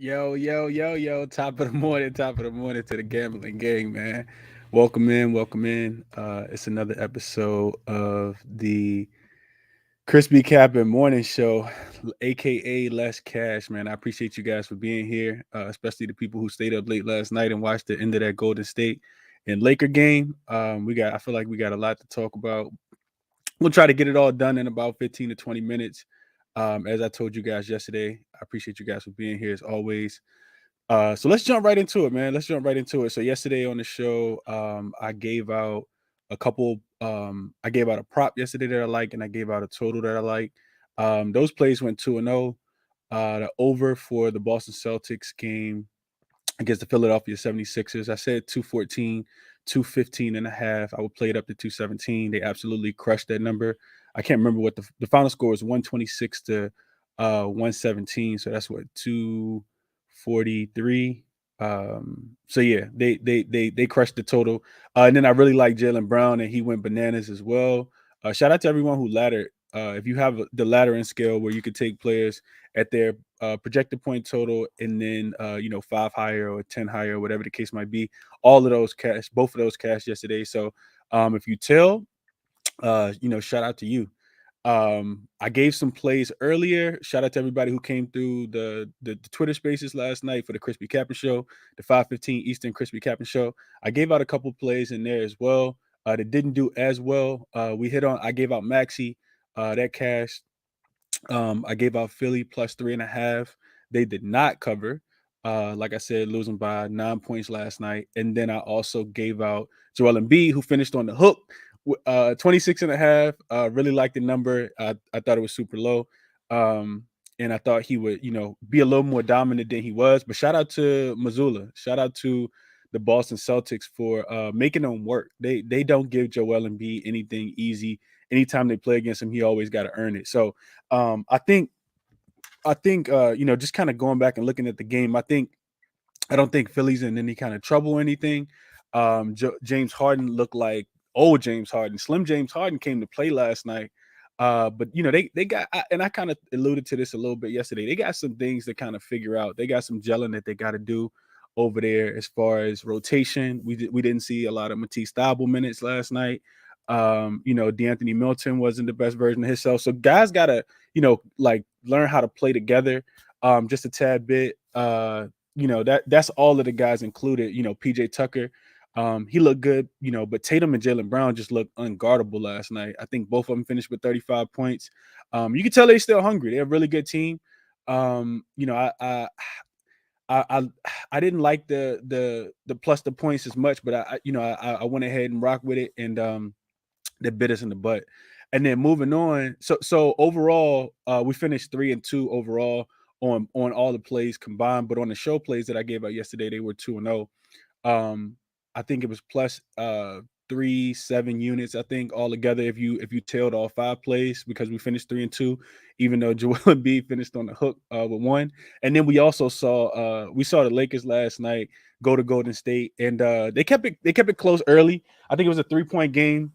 Yo. Top of the morning to the gambling gang, man. Welcome in. It's another episode of the Crispy Cap and Morning Show, aka Less Cash, man. I appreciate you guys for being here, especially the people who stayed up late last night and watched the end of that Golden State and Laker game. I feel like we got a lot to talk about. We'll try to get it all done in about 15 to 20 minutes. As I told you guys yesterday, I appreciate you guys for being here as always. So let's jump right into it, man. Let's jump right into it. So yesterday on the show, I gave out a couple. I gave out a prop yesterday that I like, and I gave out a total that I like. Those plays went 2-0. The over for the Boston Celtics game against the Philadelphia 76ers. I said 214, 215 and a half. I would play it up to 217. They absolutely crushed that number. I can't remember what the final score was, 126 to 117. So that's what 243. So yeah, they crushed the total. And then I really like Jaylen Brown, and he went bananas as well. Shout out to everyone who laddered. If you have the laddering scale where you could take players at their projected point total, and then 5 higher or 10 higher, whatever the case might be. All of those cash, both of those cash yesterday. So if you tell, shout out to you. I gave some plays earlier. Shout out to everybody who came through the Twitter Spaces last night for the Crispy Captain Show, the 5:15 Eastern Crispy Captain Show. I gave out a couple plays in there as well. That didn't do as well. I gave out Maxi, that cash. I gave out Philly plus 3.5. They did not cover. Like I said, losing by 9 points last night. And then I also gave out Joel Embiid, who finished on the hook, 26.5. Really liked the number. I thought it was super low. And I thought he would, be a little more dominant than he was. But shout out to Missoula. Shout out to the Boston Celtics for making them work. They don't give Joel Embiid anything easy. Anytime they play against him, he always got to earn it. So I think just kind of going back and looking at the game, I don't think Philly's in any kind of trouble or anything. James Harden looked like old James Harden. Slim James Harden came to play last night. But they got, and I kind of alluded to this a little bit yesterday. They got some things to kind of figure out. They got some gelling that they got to do over there as far as rotation. We didn't see a lot of Matisse Thybulle minutes last night. D'Anthony Milton wasn't the best version of himself. So guys gotta, like learn how to play together just a tad bit. That's all of the guys included. PJ Tucker. He looked good, but Tatum and Jaylen Brown just looked unguardable last night. I think both of them finished with 35 points. You can tell they're still hungry. They're a really good team. I didn't like the plus the points as much, but I went ahead and rocked with it, and that bit us in the butt. And then moving on, so overall, we finished 3-2 overall on all the plays combined, but on the show plays that I gave out yesterday, they were 2-0. I think it was plus 3-7 units. I think altogether, if you tailed all 5 plays, because we finished 3-2, even though Joel Embiid finished on the hook with 1. And then we also saw the Lakers last night go to Golden State, and they kept it close early. I think it was a 3-point game.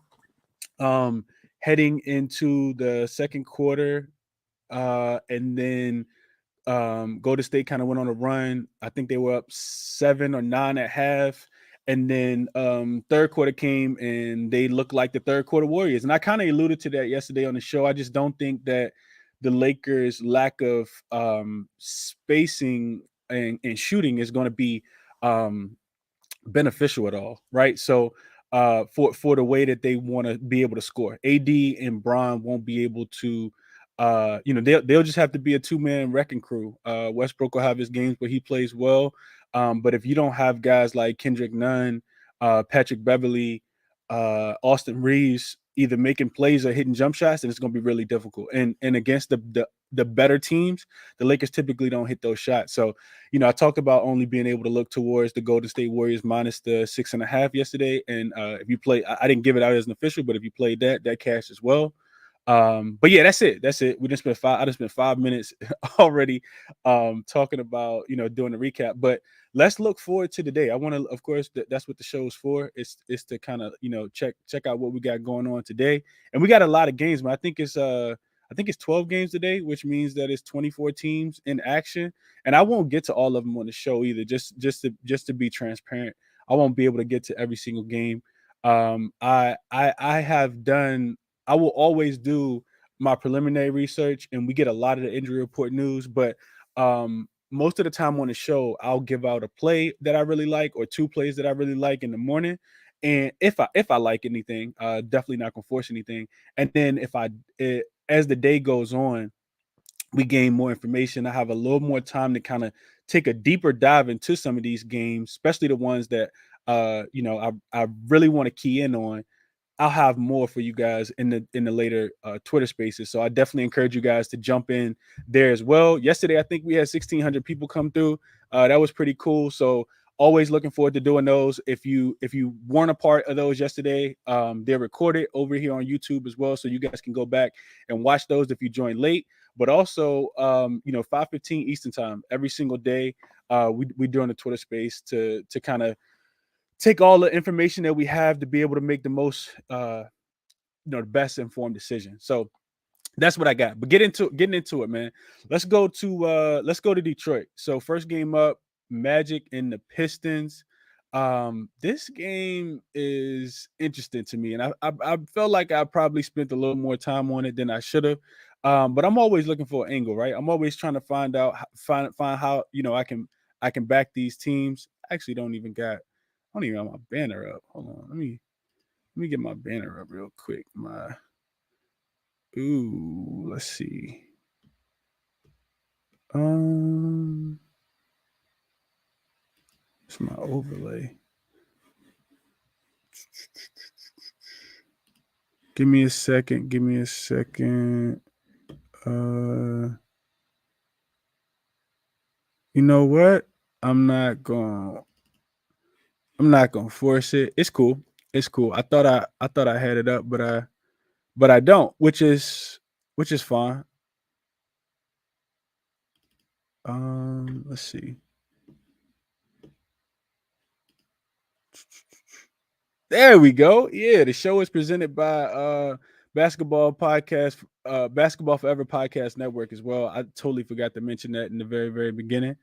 Heading into the second quarter, and then Golden State kind of went on a run. I think they were up 7 or 9 at half. And then third quarter came, and they looked like the third quarter Warriors. And I kind of alluded to that yesterday on the show. I just don't think that the Lakers' lack of spacing and shooting is going to be beneficial at all, right? So for the way that they want to be able to score, AD and Bron won't be able to. They'll just have to be a 2-man wrecking crew. Westbrook will have his games where he plays well, but if you don't have guys like Kendrick Nunn, Patrick Beverly, Austin Reeves either making plays or hitting jump shots, then it's going to be really difficult. And against the better teams, the Lakers typically don't hit those shots. So, I talked about only being able to look towards the Golden State Warriors minus the 6.5 yesterday. And if you play, I didn't give it out as an official, but if you played that cash as well. But yeah, that's it. I just spent 5 minutes already talking about, doing the recap. But let's look forward to the day. I want to, of course, that's what the show's for. It's to kind of, check out what we got going on today. And we got a lot of games, but I think I think it's 12 games today, which means that it's 24 teams in action. And I won't get to all of them on the show either. Just to be transparent, I won't be able to get to every single game. I have done. I will always do my preliminary research, and we get a lot of the injury report news. But most of the time on the show, I'll give out a play that I really like or two plays that I really like in the morning. And if I like anything, definitely not gonna force anything. And then as the day goes on, we gain more information. I have a little more time to kind of take a deeper dive into some of these games, especially the ones that I really want to key in on. I'll have more for you guys in the later Twitter spaces. So I definitely encourage you guys to jump in there as well. Yesterday, I think we had 1,600 people come through. That was pretty cool. So always looking forward to doing those. If you weren't a part of those yesterday, they're recorded over here on YouTube as well. So you guys can go back and watch those if you joined late. But also, 5:15 Eastern time every single day. We doing the Twitter space to kind of take all the information that we have to be able to make the most the best informed decision. So that's what I got. But getting into it, man. Let's go to Detroit. So first game up, Magic and the Pistons. This game is interesting to me, and I felt like I probably spent a little more time on it than I should have. But I'm always looking for an angle, right? I'm always trying to find how I can back these teams. I actually don't even have my banner up. Hold on, let me get my banner up real quick. Let's see. It's my overlay. Give me a second. You know what? I'm not gonna force it. It's cool. I thought I had it up, but I don't, which is fine. Let's see. There we go. Yeah, the show is presented by Basketball Forever Podcast Network as well. I totally forgot to mention that in the very, very beginning.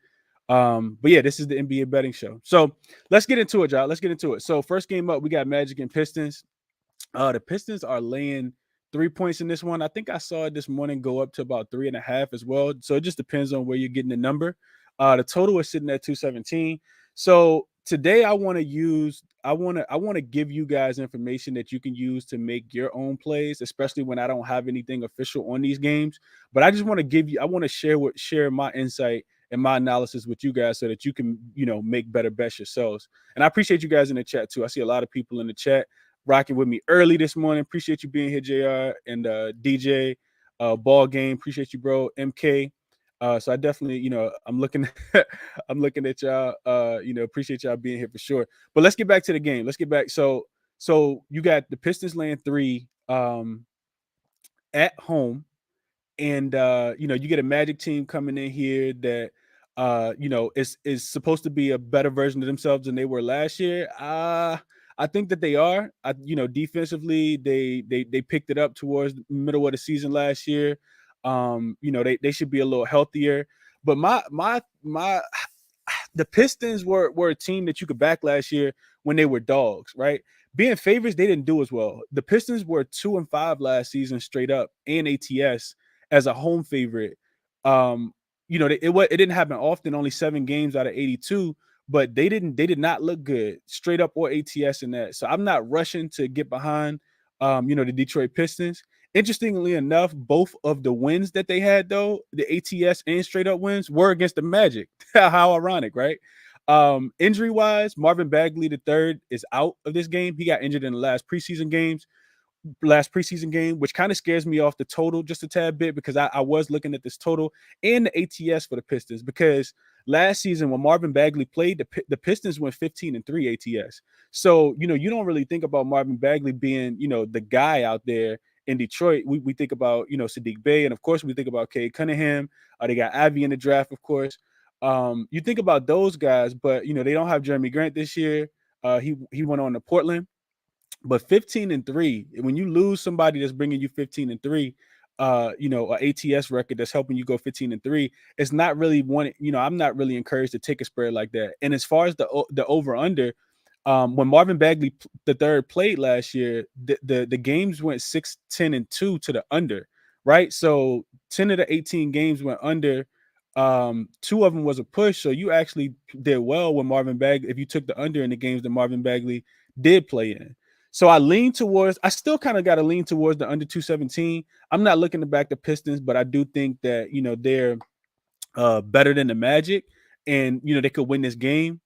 But yeah, this is the NBA betting show. So let's get into it, y'all. Let's get into it. So first game up, we got Magic and Pistons. The Pistons are laying 3 points in this one. I think I saw it this morning go up to about 3.5 as well. So it just depends on where you're getting the number. The total is sitting at 217. So today I want to give you guys information that you can use to make your own plays, especially when I don't have anything official on these games. But I want to share my insight and my analysis with you guys so that you can, make better bets yourselves. And I appreciate you guys in the chat too. I see a lot of people in the chat rocking with me early this morning. Appreciate you being here, JR and DJ. Ball game. Appreciate you, bro. MK. So I definitely, I'm looking at y'all. Appreciate y'all being here for sure. But let's get back to the game. Let's get back. So you got the Pistons laying 3 at home. And you get a Magic team coming in here that is supposed to be a better version of themselves than they were last year. I think that they are. Defensively, they picked it up towards the middle of the season last year. They should be a little healthier. But my the Pistons were a team that you could back last year when they were dogs, right? Being favorites, they didn't do as well. The Pistons were 2-5 last season straight up and ATS as a home favorite. It didn't happen often, only 7 games out of 82, but they did not look good straight up or ATS in that. So I'm not rushing to get behind the Detroit Pistons. Interestingly enough, both of the wins that they had, though, the ATS and straight up wins, were against the Magic. How ironic, right? Injury wise, Marvin Bagley III is out of this game. He got injured in the last preseason game, which kind of scares me off the total just a tad bit, because I was looking at this total and the ATS for the Pistons, because last season when Marvin Bagley played, the Pistons went 15-3 ATS. So, you don't really think about Marvin Bagley being, the guy out there in Detroit. We think about, Sadiq Bey, and of course we think about Cade Cunningham. They got Ivy in the draft, of course. You think about those guys, but, they don't have Jeremy Grant this year. He went on to Portland. But 15-3, when you lose somebody that's bringing you 15-3, a ATS record that's helping you go 15-3. It's not really one, I'm not really encouraged to take a spread like that. And as far as the over under, when Marvin Bagley the third played last year, the games went 6-10-2 to the under, right? So 10 of the 18 games went under. Two of them was a push, so you actually did well when Marvin Bagley, if you took the under in the games that Marvin Bagley did play in. So I still kind of got to lean towards the under 217. I'm not looking to back the Pistons, but I do think that, they're better than the Magic, and, they could win this game.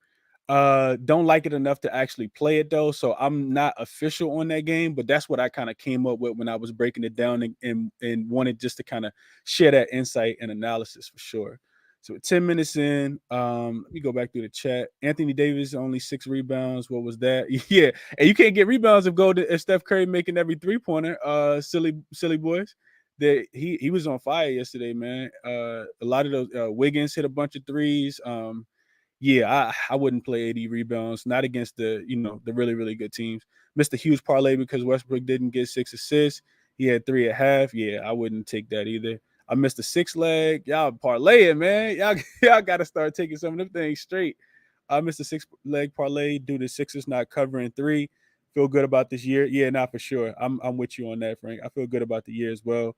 Don't like it enough to actually play it though, so I'm not official on that game, but that's what I kind of came up with when I was breaking it down, and wanted just to kind of share that insight and analysis for sure. So 10 minutes in, let me go back through the chat. Anthony Davis only 6 rebounds. What was that? Yeah, and you can't get rebounds if Steph Curry making every 3-pointer. Silly boys. That he was on fire yesterday, man. A lot of those Wiggins hit a bunch of threes. Yeah, I wouldn't play 80 rebounds, not against the really, really good teams. Missed a huge parlay because Westbrook didn't get 6 assists. He had 3 at half. Yeah, I wouldn't take that either. I missed a 6 leg. Y'all parlaying, man. Y'all got to start taking some of them things straight. I missed a 6 leg parlay due to Sixers not covering 3. Feel good about this year. Yeah, not for sure. I'm with you on that, Frank. I feel good about the year as well.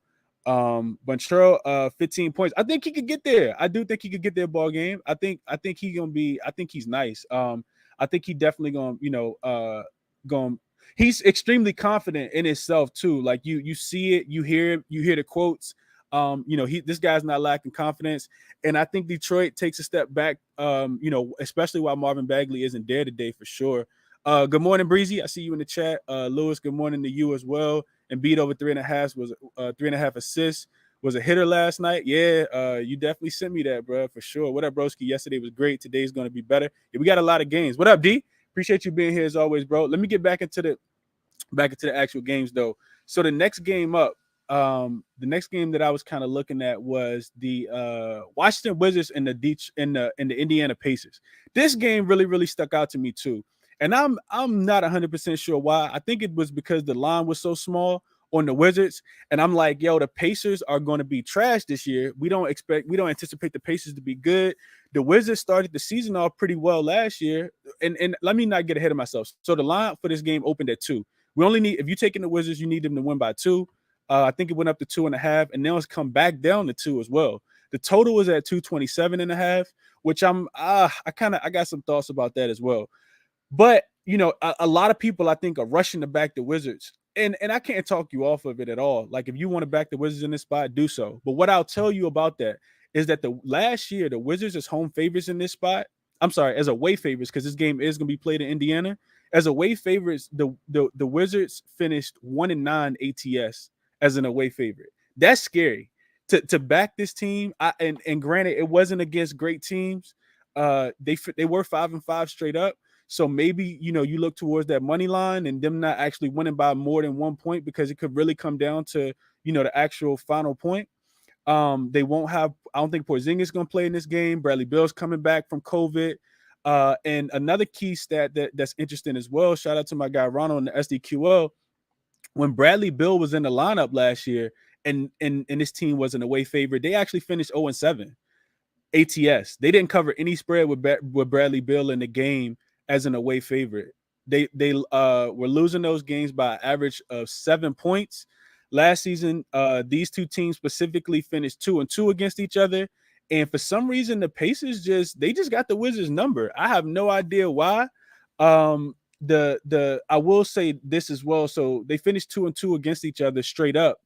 Montreal, 15 points. I think he could get there. I do think he could get their ball game. I think he's nice. I think he definitely going he's extremely confident in himself too. Like you see it, you hear the quotes. This guy's not lacking confidence. And I think Detroit takes a step back, especially while Marvin Bagley isn't there today for sure. Good morning, Breezy. I see you in the chat. Lewis, good morning to you as well. And beat over 3.5 was 3.5 assists. Was a hitter last night. Yeah, you definitely sent me that, bro, for sure. What up, broski? Yesterday was great. Today's going to be better. Yeah, we got a lot of games. What up, D? Appreciate you being here as always, bro. Let me get back into the actual games though. So the next game up, the next game that I was kind of looking at was the Washington Wizards and the Indiana Pacers. This game really, really stuck out to me too. And I'm not 100% sure why. I think it was because the line was so small on the Wizards. And I'm like, yo, the Pacers are going to be trash this year. We don't anticipate the Pacers to be good. The Wizards started the season off pretty well last year. And let me not get ahead of myself. So the line for this game opened at 2. We only need, if you're taking the Wizards, you need them to win by 2. I think it went up to 2.5, and now it's come back down to 2 as well. The total was at 227.5, which I got some thoughts about that as well. But, a lot of people, I think, are rushing to back the Wizards. And I can't talk you off of it at all. Like, if you want to back the Wizards in this spot, do so. But what I'll tell you about that is that the last year, the Wizards as home favorites in this spot. I'm sorry, as away favorites, because this game is going to be played in Indiana. As away favorites, the Wizards finished 1-9 ATS as an away favorite. That's scary. To back this team, and granted, it wasn't against great teams. They were 5-5 straight up. So maybe, you look towards that money line and them not actually winning by more than 1 point, because it could really come down to, the actual final point. They won't have, I don't think Porzingis is going to play in this game. Bradley Beal's coming back from COVID. And another key stat that's interesting as well, shout out to my guy Ronald in the SDQL. When Bradley Beal was in the lineup last year and this team was an away favorite, they actually finished 0-7 ATS. They didn't cover any spread with Bradley Beal in the game as an away favorite. They were losing those games by an average of 7 points. Last season, these two teams specifically finished 2-2 against each other. And for some reason, the Pacers just got the Wizards number. I have no idea why. I will say this as well. So they finished 2-2 against each other straight up,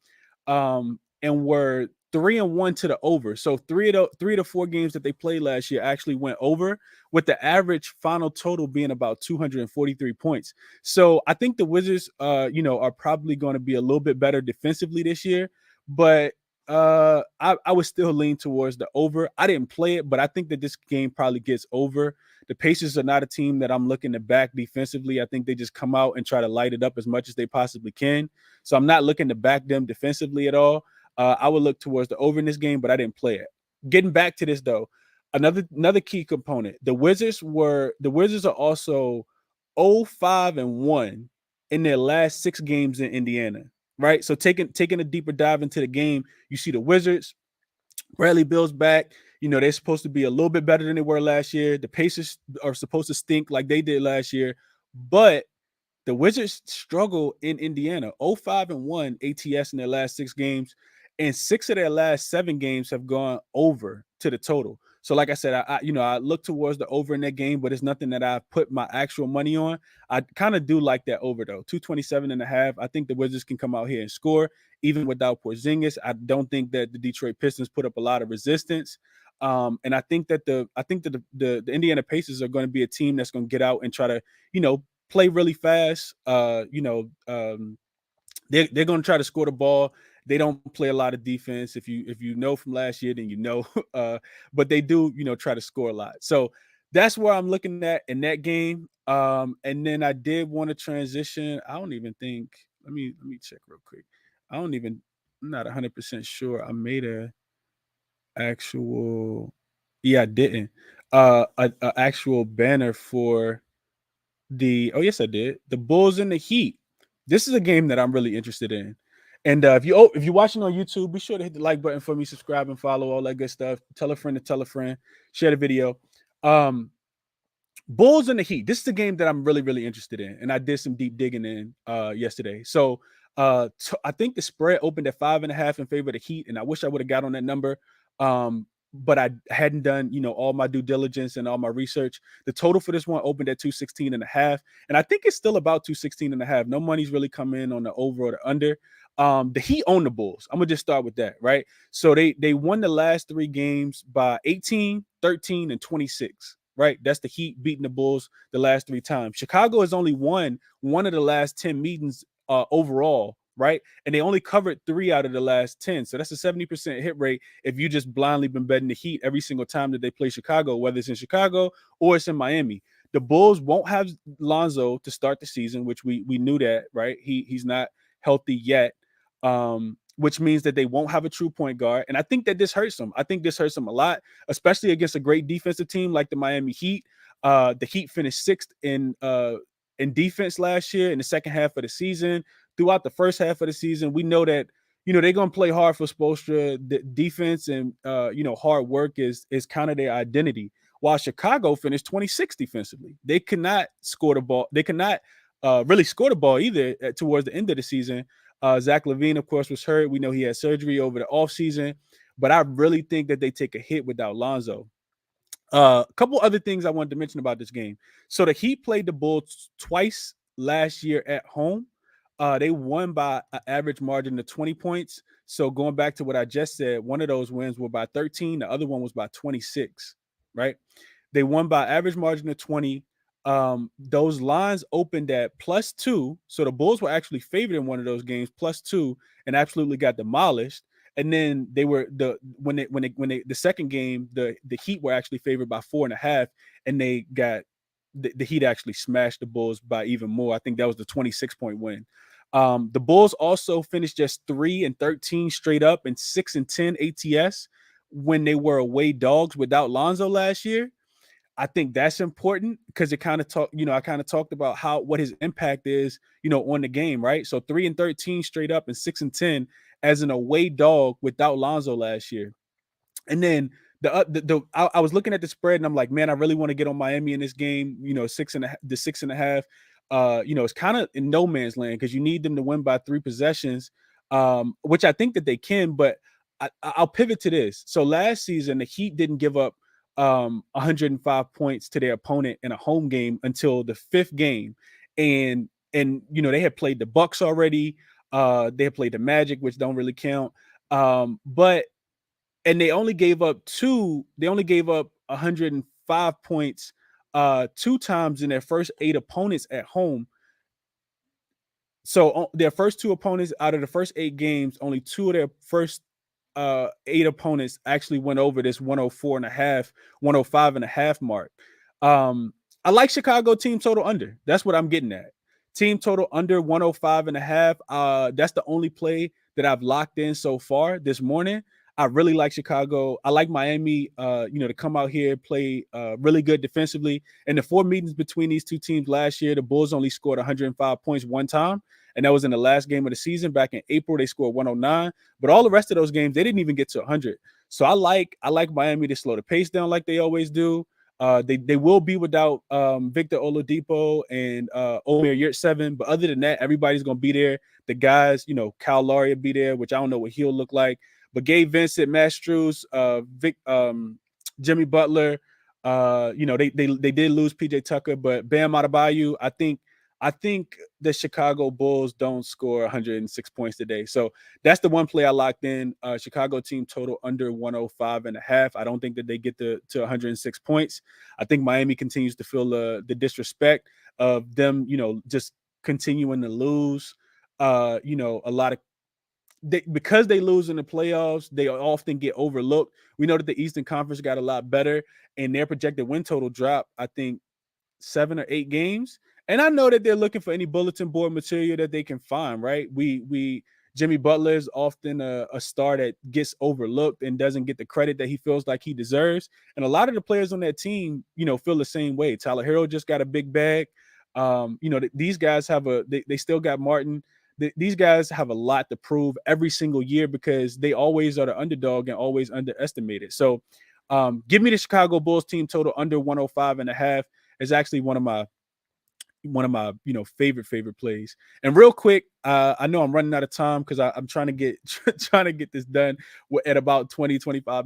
and were 3-1 to the over. So 3 of the 4 games that they played last year actually went over, with the average final total being about 243 points. So I think the Wizards, are probably going to be a little bit better defensively this year, but I would still lean towards the over. I didn't play it, but I think that this game probably gets over. The Pacers are not a team that I'm looking to back defensively. I think they just come out and try to light it up as much as they possibly can. So I'm not looking to back them defensively at all. I would look towards the over in this game, but I didn't play it. Getting back to this though, another key component. The Wizards are also 0-5-1 in their last 6 games in Indiana. right? So taking a deeper dive into the game, you see the Wizards, Bradley Beal's back. They're supposed to be a little bit better than they were last year. The Pacers are supposed to stink like they did last year, but the Wizards struggle in Indiana. 0-5-1 ATS in their last 6 games, and 6 of their last 7 games have gone over to the total. So, like I said, I look towards the over in that game, but it's nothing that I've put my actual money on. I kind of do like that over though. 227.5. I think the Wizards can come out here and score even without Porzingis. I don't think that the Detroit Pistons put up a lot of resistance. And I think that the Indiana Pacers are going to be a team that's going to get out and try to, play really fast. They're going to try to score the ball. They don't play a lot of defense. If you know from last year, then but they do, try to score a lot. So that's where I'm looking at in that game. And then I did want to transition. I don't even think. Let me check real quick. I'm not 100% sure. I made a actual. Yeah, I didn't. A actual banner for oh yes, I did. The Bulls and the Heat. This is a game that I'm really interested in. And if you're watching on YouTube, be sure to hit the like button for me, subscribe and follow, all that good stuff. Tell a friend to tell a friend, share the video. Bulls and the Heat. This is a game that I'm really, really interested in, and I did some deep digging in yesterday. So I think the spread opened at 5.5 in favor of the Heat, and I wish I would have got on that number. But I hadn't done, all my due diligence and all my research. The total for this one opened at 216.5, and I think it's still about 216.5. No money's really come in on the over or the under. The Heat own the Bulls. I'm gonna just start with that, right? So they won the last 3 games by 18, 13, and 26. Right, that's the Heat beating the Bulls the last 3 times. Chicago has only won one of the last 10 meetings overall, right? And they only covered 3 out of the last 10. So that's a 70% hit rate if you just blindly been betting the Heat every single time that they play Chicago, whether it's in Chicago or it's in Miami. The Bulls won't have Lonzo to start the season, which we knew that, right? He's not healthy yet. Which means that they won't have a true point guard. And I think that this hurts them. I think this hurts them a lot, especially against a great defensive team like the Miami Heat. The Heat finished 6th in defense last year in the second half of the season. Throughout the first half of the season, we know that, they're going to play hard for Spoelstra. The defense and, hard work is kind of their identity. While Chicago finished 26th defensively. They cannot score the ball. They cannot really score the ball either towards the end of the season. Zach LaVine, of course, was hurt. We know he had surgery over the offseason, but I really think that they take a hit without Lonzo. A couple other things I wanted to mention about this game. So the Heat played the Bulls twice last year at home. They won by an average margin of 20 points. So going back to what I just said, one of those wins were by 13. The other one was by 26, right? They won by average margin of 20. Those lines opened at +2. So the Bulls were actually favored in one of those games, +2, and absolutely got demolished. And then they were the second game, the Heat were actually favored by 4.5, and they got the Heat actually smashed the Bulls by even more. I think that was the 26-point win. The Bulls also finished just 3-13 straight up and 6-10 ATS when they were away dogs without Lonzo last year. I think that's important because it kind of I kind of talked about what his impact is, on the game, right? So 3-13 straight up and 6-10 as an away dog without Lonzo last year. And then I was looking at the spread and I'm like, man, I really want to get on Miami in this game. 6.5. It's kind of in no man's land because you need them to win by 3 possessions, which I think that they can. But I'll pivot to this. So last season, the Heat didn't give up 105 points to their opponent in a home game until the 5th game, and they had played the Bucks already. They had played the Magic, which don't really count. But they only gave up 105 points 2 times in their first 8 opponents at home. So their first 2 opponents out of the first 8 games, only 2 of their first 8 opponents actually went over this 104.5, 105.5 mark. I like Chicago team total under. That's what I'm getting at. Team total under 105.5. That's the only play that I've locked in so far this morning. I really like Chicago. I like Miami, to come out here, play really good defensively. In the 4 meetings between these 2 teams last year, the Bulls only scored 105 points 1 time. and that was in the last game of the season back in April. They scored 109, but all the rest of those games they didn't even get to 100. So I like Miami to slow the pace down like they always do. They will be without Victor Oladipo and Omer Yurtseven, but other than that, everybody's gonna be there. The guys, Kyle Lowry will be there, which I don't know what he'll look like. But Gabe Vincent, Matt Strus, Jimmy Butler, they did lose PJ Tucker, but Bam Adebayo, I think the Chicago Bulls don't score 106 points today. So that's the one play I locked in. Chicago team total under 105.5. I don't think that they get to 106 points. I think Miami continues to feel the disrespect of them, just continuing to lose. A lot of because they lose in the playoffs, they often get overlooked. We know that the Eastern Conference got a lot better, and their projected win total dropped, I think, 7 or 8 games. And I know that they're looking for any bulletin board material that they can find, right? Jimmy Butler is often a star that gets overlooked and doesn't get the credit that he feels like he deserves. And a lot of the players on that team, feel the same way. Tyler Herro just got a big bag. These guys have they still got Martin. These guys have a lot to prove every single year because they always are the underdog and always underestimated. So give me the Chicago Bulls team total under 105.5. Is actually one of my favorite plays. And real quick, I know I'm running out of time because I'm trying to get this done at about 25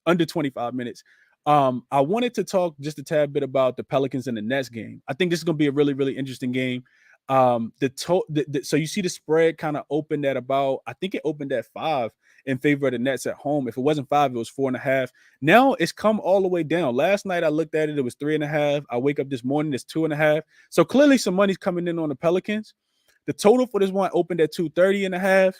under 25 minutes. I wanted to talk just a tad bit about the Pelicans and the Nets game. I think this is going to be a really, really interesting game. So you see the spread kind of opened at I think it opened at 5 in favor of the Nets at home. If it wasn't 5, it was 4.5. Now it's come all the way down. Last night I looked at it, it was 3.5. I wake up this morning, it's 2.5. So clearly some money's coming in on the Pelicans. The total for this one opened at 230.5.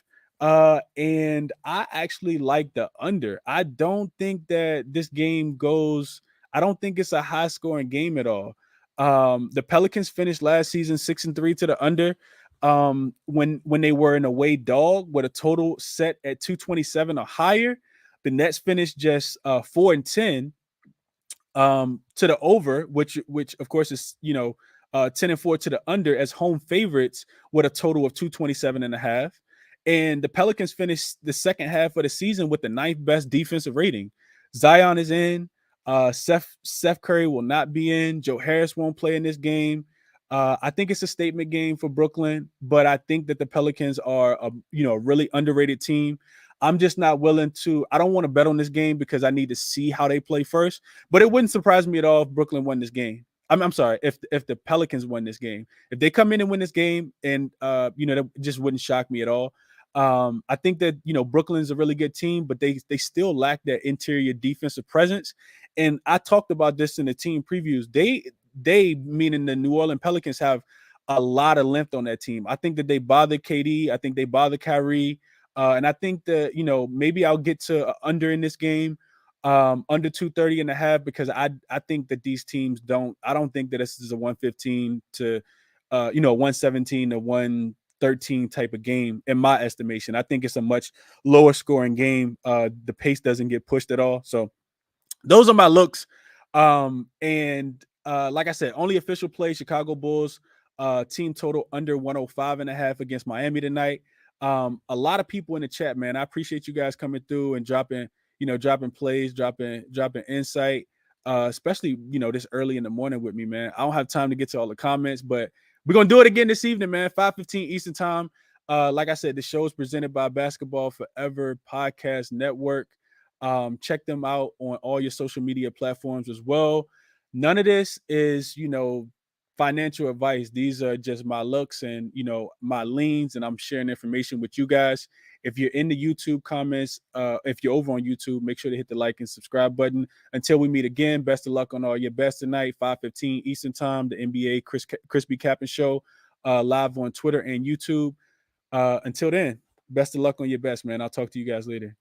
And I actually like the under. I don't think that this game I don't think it's a high scoring game at all. The Pelicans finished last season 6-3 to the under. When they were an away dog with a total set at 227 or higher. The Nets finished just 4-10 to the over, which of course is 10-4 to the under as home favorites with a total of 227.5. And the Pelicans finished the second half of the season with the 9th best defensive rating. Zion is in. Seth Curry will not be in. Joe Harris won't play in this game. I think it's a statement game for Brooklyn, but I think that the Pelicans are a really underrated team. I'm just not willing to. I don't want to bet on this game because I need to see how they play first. But it wouldn't surprise me at all if Brooklyn won this game. I'm sorry, if the Pelicans won this game. If they come in and win this game, and that just wouldn't shock me at all. I think that Brooklyn's a really good team, but they still lack that interior defensive presence. And I talked about this in the team previews. They meaning the New Orleans Pelicans have a lot of length on that team. I think that they bother KD. I think they bother Kyrie. And I think that, maybe I'll get to under in this game, under 230.5, because I think that these teams I don't think that this is a 115 to, 117 to 113 type of game in my estimation. I think it's a much lower scoring game. The pace doesn't get pushed at all. So those are my looks. And like I said, only official play, Chicago Bulls, team total under 105.5 against Miami tonight. A lot of people in the chat, man. I appreciate you guys coming through and dropping plays, dropping insight, especially, this early in the morning with me, man. I don't have time to get to all the comments, but we're going to do it again this evening, man. 5:15 Eastern time. Like I said, the show is presented by Basketball Forever Podcast Network. Check them out on all your social media platforms as well. None of this is, financial advice. These are just my looks and, my leans, and I'm sharing information with you guys. If you're in the YouTube comments, if you're over on YouTube, make sure to hit the like and subscribe button. Until we meet again, best of luck on all your bets tonight, 5:15 Eastern time, the NBA Crispy Captain Show, live on Twitter and YouTube. Until then, best of luck on your bets, man. I'll talk to you guys later.